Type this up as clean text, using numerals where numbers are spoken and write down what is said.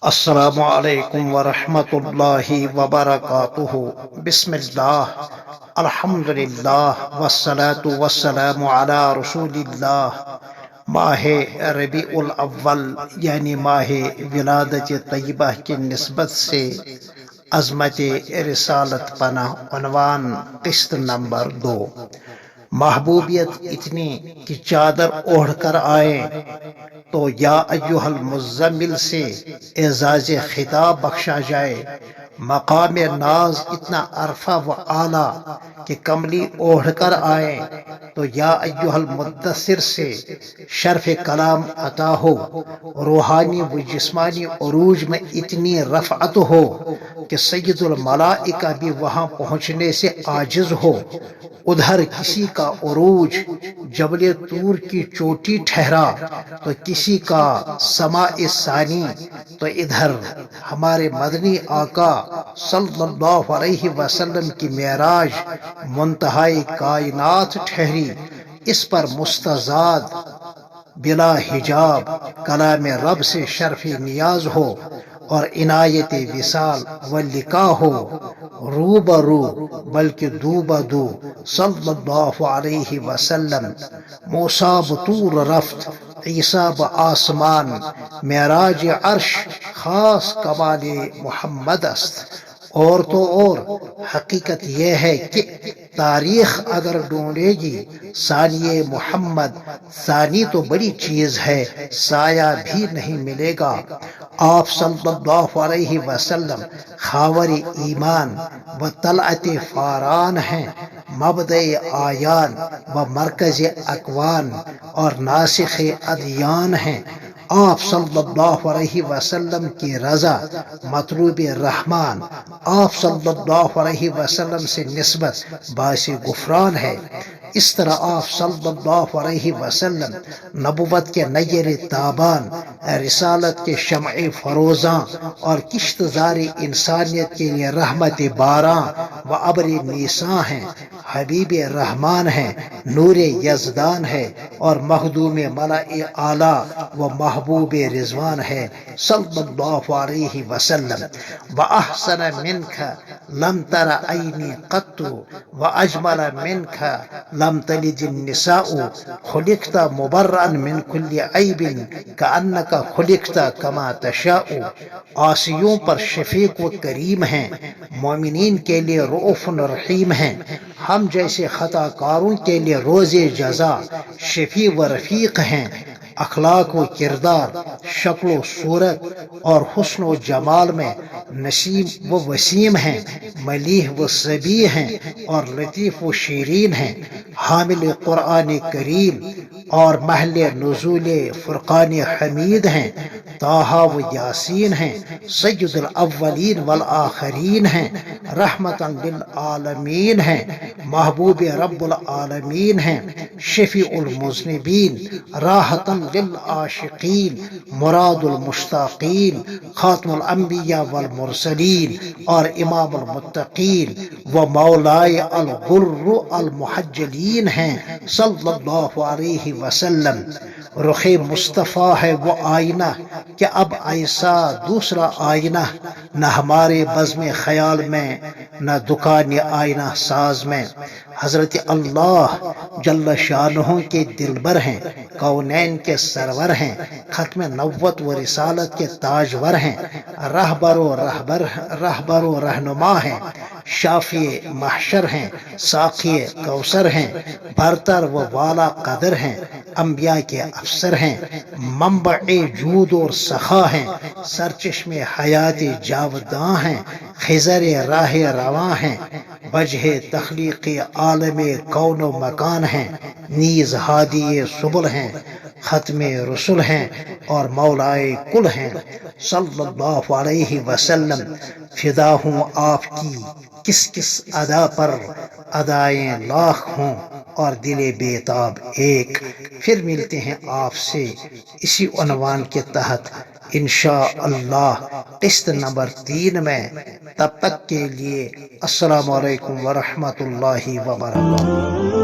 السلام علیکم ورحمۃ اللہ وبرکاتہ۔ بسم اللہ، الحمد للہ، والصلاة والسلام علی رسول اللہ۔ ماہ ربیع الاول یعنی ماہ ولادت طیبہ کی نسبت سے عظمت رسالت پناہ عنوان قسط نمبر 2۔ محبوبیت اتنی کہ چادر اوڑھ کر آئیں تو یا ایہا المزمل سے اعزاز خطاب بخشا جائے۔ مقام ناز اتنا عرفہ و اعلیٰ کہ کملی اوڑھ کر آئیں تو یا ایہا المدثر سے شرف کلام عطا ہو۔ روحانی و جسمانی عروج میں اتنی رفعت ہو کہ سید الملائکہ بھی وہاں پہنچنے سے عاجز ہو۔ ادھر کسی کا عروج جبل طور کی چوٹی ٹھہرا تو کسی کا سماء ثانی، تو ادھر ہمارے مدنی آقا صلی اللہ علیہ وسلم کی معراج منتہائی کائنات ٹھہری۔ اس پر مستزاد بلا حجاب کلام رب سے شرف نیاز ہو اور عنایت وصال و لقاء ہو، رو برو بلکہ دو بدو صلی اللہ علیہ وسلم۔ موسیٰ بطور رفت، عیسیٰ بآسمان، معراج عرش خاص کمال محمد است۔ اور تو اور حقیقت یہ ہے کہ تاریخ اگر ڈھونڈے گی ثانی محمد، ثانی تو بڑی چیز ہے، سایہ بھی نہیں ملے گا۔ آپ صلی اللہ علیہ وسلم خاور ایمان و طلعت فاران ہیں، مبدأ آیان و مرکز اکوان اور ناسخ ادیان ہیں۔ آپ صلی اللہ علیہ وسلم کی رضا مطلوب رحمان، آپ صلی اللہ علیہ وسلم سے نسبت باعث غفران ہے۔ اس طرح آپ صلی اللہ علیہ وسلم نبوت کے نیر تابان، رسالت کے شمع فروزاں اور کشت زار انسانیت کے لیے رحمت باراں و ابر نیساں ہیں۔ حبیب رحمان ہیں، نور یزدان ہے اور مخدوم ملأ اعلیٰ و محبوب رضوان ہے صلی اللہ علیہ وسلم۔ وَأَحْسَنَ مِنْكَ لَمْ تَرَ عَيْنِي قَطُّ وَأَجْمَلَ مِنْكَ لَمْ تَلِدِ النِّسَاءُ خُلِقْتَ مُبَرَّأً مِنْ كُلِّ عَيْبٍ كَأَنَّكَ خُلِقْتَ كَمَا تَشَاءُ۔ عاصیوں پر شفیق و کریم ہیں، مومنین کے لیے رؤوف رحیم ہیں۔ ہم جیسے خطا کاروں کے لیے روز جزا شفیع و رفیق ہیں۔ اخلاق و کردار، شکل و صورت اور حسن و جمال میں نسیم و وسیم ہیں، ملیح و صبی ہیں اور لطیف و شیرین ہیں۔ حامل قرآن کریم اور محل نزول فرقان حمید ہیں۔ طٰہٰ و یاسین ہیں، سید الاولین والآخرین ہیں، رحمتاً للعالمین ہیں، محبوب رب العالمین ہیں، شفیع المذنبین، راحتاً للعاشقین، مراد المشتاقین، خاتم الانبیاء والمرسلین اور امام المتقین و مولائے الغر المحجلین ہیں صلی اللہ علیہ وسلم۔ رخ مصطفیٰ ہے وہ آئینہ کہ اب ایسا دوسرا آئینہ نہ ہمارے بزم خیال میں، نہ دکان آئینہ ساز میں۔ حضرت اللہ جل شانہ کے دلبر ہیں، کونین کے سرور ہیں، ختم نبوت و رسالت کے تاجور ہیں، رہبر و رہنما ہیں، شافی محشر ہیں، ساقی کوثر ہیں، برتر و والا قدر ہیں، انبیاء کے افسر ہیں، منبع جود اور سخا ہیں، سرچشم حیات جاوداں ہیں، خضر راہ رواں ہیں، وجہ تخلیق عالم کون و مکان ہیں، نیز ہادی سبل ہیں، ختم رسل ہیں اور مولائے کل ہیں صلی اللہ علیہ وسلم۔ فدا ہوں آپ کی کس کس ادا پر، ادائیں لاکھ ہوں اور دل بیتاب ایک۔ پھر ملتے ہیں آپ سے اسی عنوان کے تحت انشاءاللہ قسط نمبر 3 میں۔ تب تک کے لیے السلام علیکم ورحمۃ اللہ وبرکاتہ۔